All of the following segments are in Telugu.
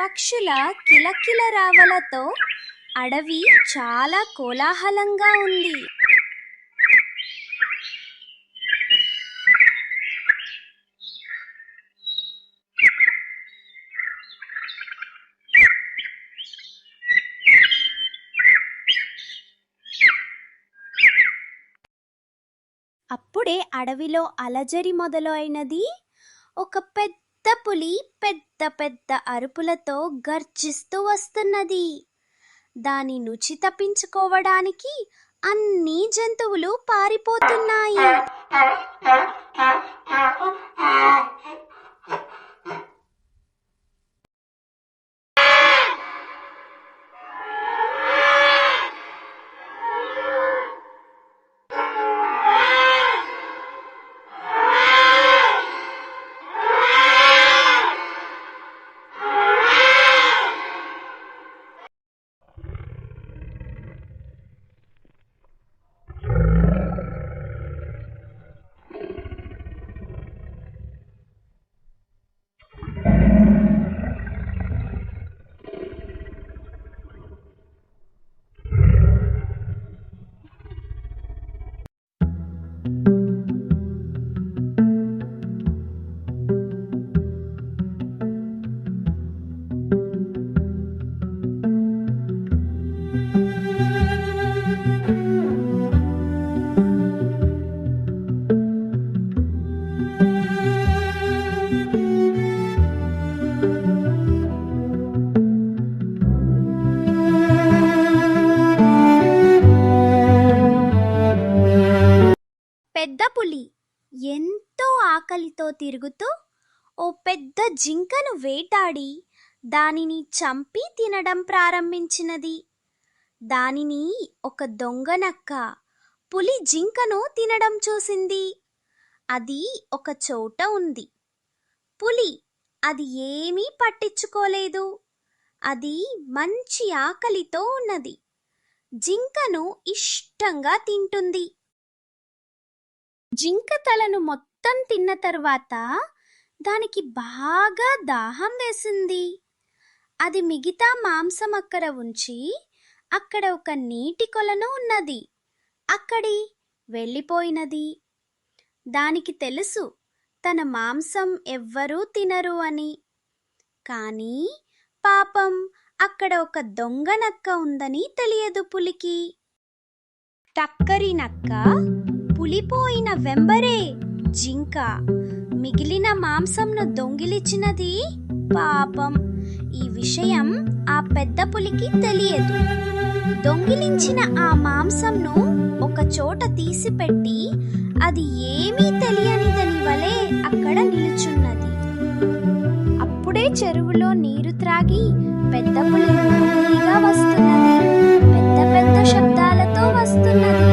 పక్షుల కిలకిల రావలతో అడవి చాలా కోలాహలంగా ఉంది. అప్పుడే అడవిలో అలజడి మొదలైనది. ఒక పెద్ద పులి పెద్ద పెద్ద అరుపులతో గర్జిస్తూ వస్తున్నది. దాని నుంచి తప్పించుకోవడానికి అన్ని జంతువులు పారిపోతున్నాయి. పెద్ద పులి ఎంతో ఆకలితో తిరుగుతూ ఓ పెద్ద జింకను వేటాడి దానిని చంపి తినడం ప్రారంభించినది. దానిని ఒక దొంగనక్క పులి జింకను తినడం చూసింది. అది ఒక చోట ఉంది. పులి అది ఏమీ పట్టించుకోలేదు. అది మంచి ఆకలితో ఉన్నది. జింకను ఇష్టంగా తింటుంది. జింక తలను మొత్తం తిన్న తర్వాత దానికి బాగా దాహం వేసింది. అది మిగతా మాంసం అక్కడ ఉంచి అక్కడ ఒక నీటి కొలను ఉన్నది. అక్కడి వెళ్ళిపోయినది. దానికి తెలుసు తన మాంసం ఎవ్వరూ తినరు అని. కానీ పాపం అక్కడ ఒక దొంగ నక్క ఉందని తెలియదు పులికి. టక్కరి నక్క పులిపోయిన వెంబరే జింక మిగిలిన మాంసంను దొంగిలించినది. పాపం ఈ విషయం ఆ పెద్ద పులికి తెలియదు. దొంగిలించిన ఆ మాంసంను ఒక చోట తీసిపెట్టి అది ఏమీ తెలియనిదని వలె అక్కడ నిలుచున్నది. అప్పుడే చెరువులో నీరు త్రాగి పెద్ద పులి నెమ్మదిగా వస్తున్నది. పెద్ద పెద్ద శబ్దాలతో వస్తున్నది.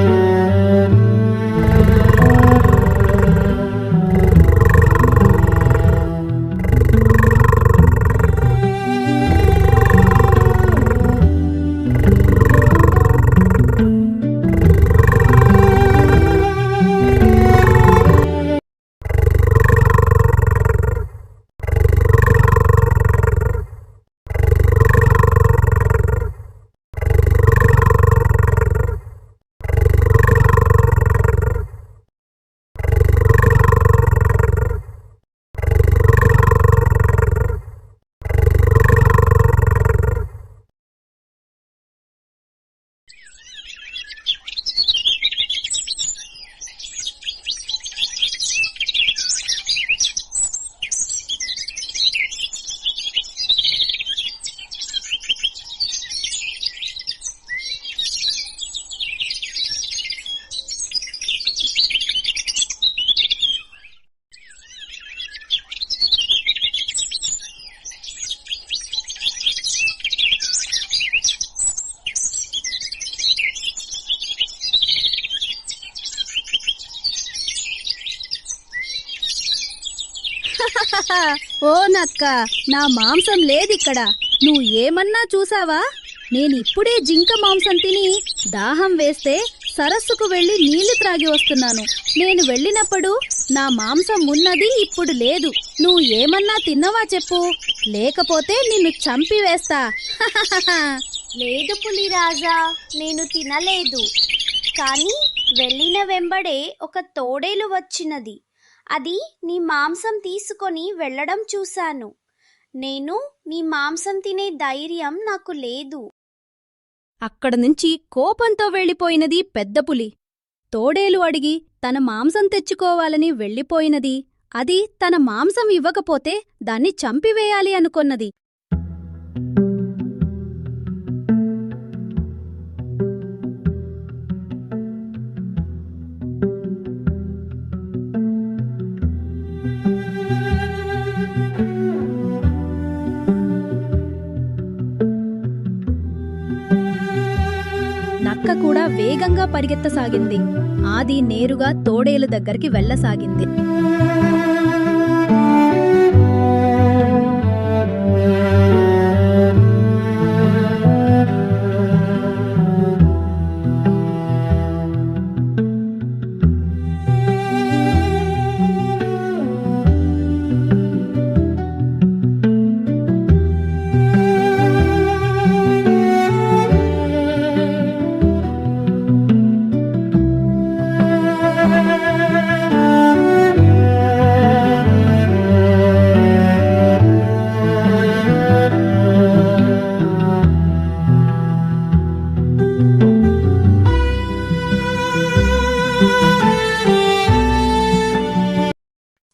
ఓ నక్క, నా మాంసం లేదిక్కడ. నువ్వు ఏమన్నా చూసావా? నేనిప్పుడే జింక మాంసం తిని దాహం వేస్తే సరస్సుకు వెళ్ళి నీళ్లు త్రాగి వస్తున్నాను. నేను వెళ్ళినప్పుడు నా మాంసం ఉన్నది ఇప్పుడు లేదు. నువ్వు ఏమన్నా తిన్నవా చెప్పు, లేకపోతే నిన్ను చంపివేస్తా. లేదు పులిరాజా, నేను తినలేదు. కానీ వెళ్ళిన వెంబడే ఒక తోడేలు వచ్చినది. అది నీ మాంసం తీసుకొని వెళ్ళడం చూశాను. నేను నీ మాంసం తినే ధైర్యం నాకు లేదు. అక్కడ నుంచి కోపంతో వెళ్ళిపోయినది పెద్ద పులి. తోడేలు అడిగి తన మాంసం తెచ్చుకోవాలని వెళ్ళిపోయినది. అది తన మాంసం ఇవ్వకపోతే దాన్ని చంపివేయాలి అనుకొన్నది. నక్క కూడా వేగంగా పరిగెత్తసాగింది. ఆది నేరుగా తోడేలు దగ్గరికి వెళ్ళసాగింది.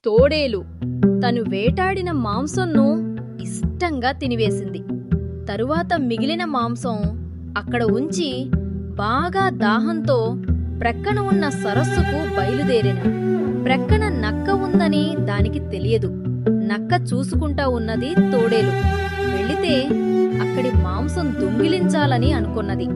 తోడేలు తను వేటాడిన మాంసంను ఇష్టంగా తినివేసింది. తరువాత మిగిలిన మాంసం అక్కడ ఉంచి బాగా దాహంతో ప్రక్కన ఉన్న సరస్సుకు బయలుదేరెను. ప్రక్కన నక్క ఉందని దానికి తెలియదు. నక్క చూసుకుంటా ఉన్నది తోడేలు. వెళితే అక్కడి మాంసం దొంగిలించాలని అనుకున్నది.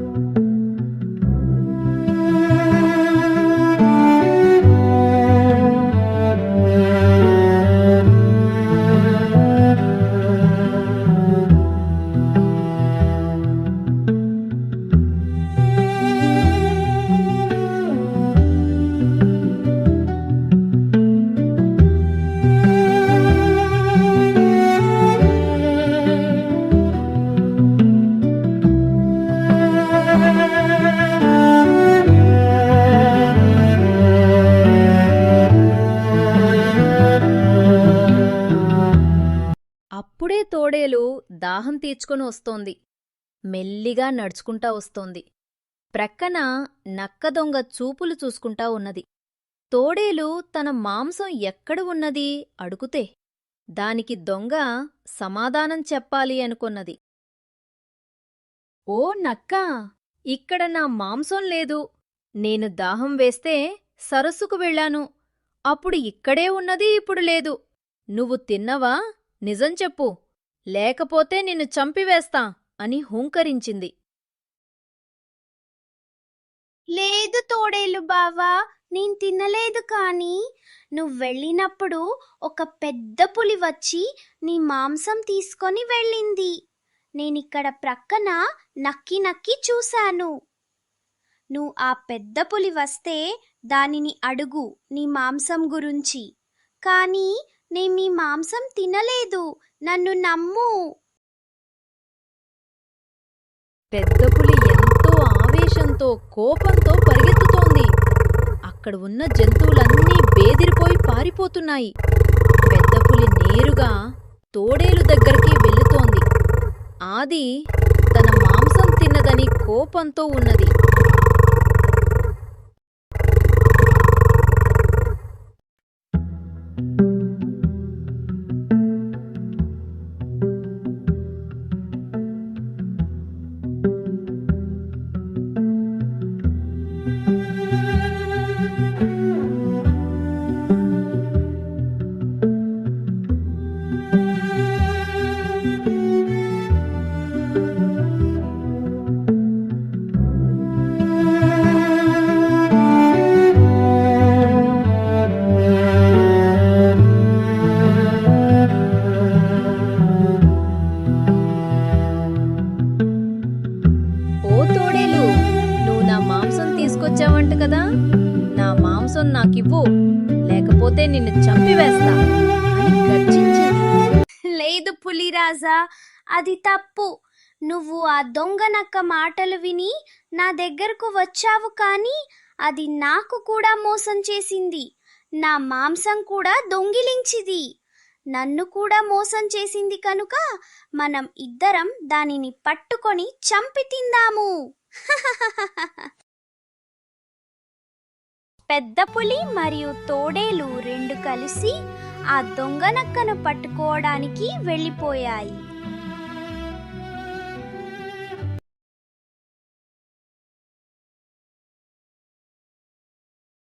అప్పుడే తోడేలు దాహం తీర్చుకొని వస్తోంది. మెల్లిగా నడుచుకుంటా వస్తోంది. ప్రక్కన నక్క దొంగ చూపులు చూసుకుంటా ఉన్నది. తోడేలు తన మాంసం ఎక్కడ ఉన్నది అడుగుతే దానికి దొంగ సమాధానం చెప్పాలి అనుకొన్నది. ఓ నక్కా, ఇక్కడ నా మాంసం లేదు. నేను దాహం వేస్తే సరస్సుకు వెళ్ళాను. అప్పుడు ఇక్కడే ఉన్నది, ఇప్పుడు లేదు. నువ్వు తిన్నవా? నిజం చెప్పు, లేకపోతే నిన్ను చంపివేస్తా అని హూంకరించింది. లేదు తోడేలు బావా, నేను తినలేదు. కానీ నువ్వెళ్ళినప్పుడు ఒక పెద్ద పులి వచ్చి నీ మాంసం తీసుకొని వెళ్ళింది. నేనిక్కడ ప్రక్కన నక్కి నక్కి చూశాను. నువ్వు ఆ పెద్ద పులి వస్తే దానిని అడుగు నీ మాంసం గురించి. కానీ నేను నీ మాంసం తినలేదు, నన్ను నమ్ము. పెద్ద పులి ఎంతో ఆవేశంతో కోపంతో పరిగెత్తుతోంది. అక్కడ ఉన్న జంతువులన్నీ బేదిరిపోయి పారిపోతున్నాయి. పెద్ద పులి నేరుగా తోడేలు దగ్గరికి వెళ్తోంది. ఆది తన మాంసం తిన్నదని కోపంతో ఉన్నది. చంపివేస్తా అని గర్జించింది. లేదు పులిరాజా, అది తప్పు. నువ్వు ఆ దొంగ నక్క మాటలు విని నా దగ్గరకు వచ్చావు, కానీ అది నాకు కూడా మోసం చేసింది. నా మాంసం కూడా దొంగిలించింది. నన్ను కూడా మోసం చేసింది కనుక మనం ఇద్దరం దానిని పట్టుకొని చంపి తిందాము. పెద్ద పులి మరియు తోడేలు రెండు కలిసి ఆ దొంగ నక్కను పట్టుకోవడానికి వెళ్ళిపోయాయి.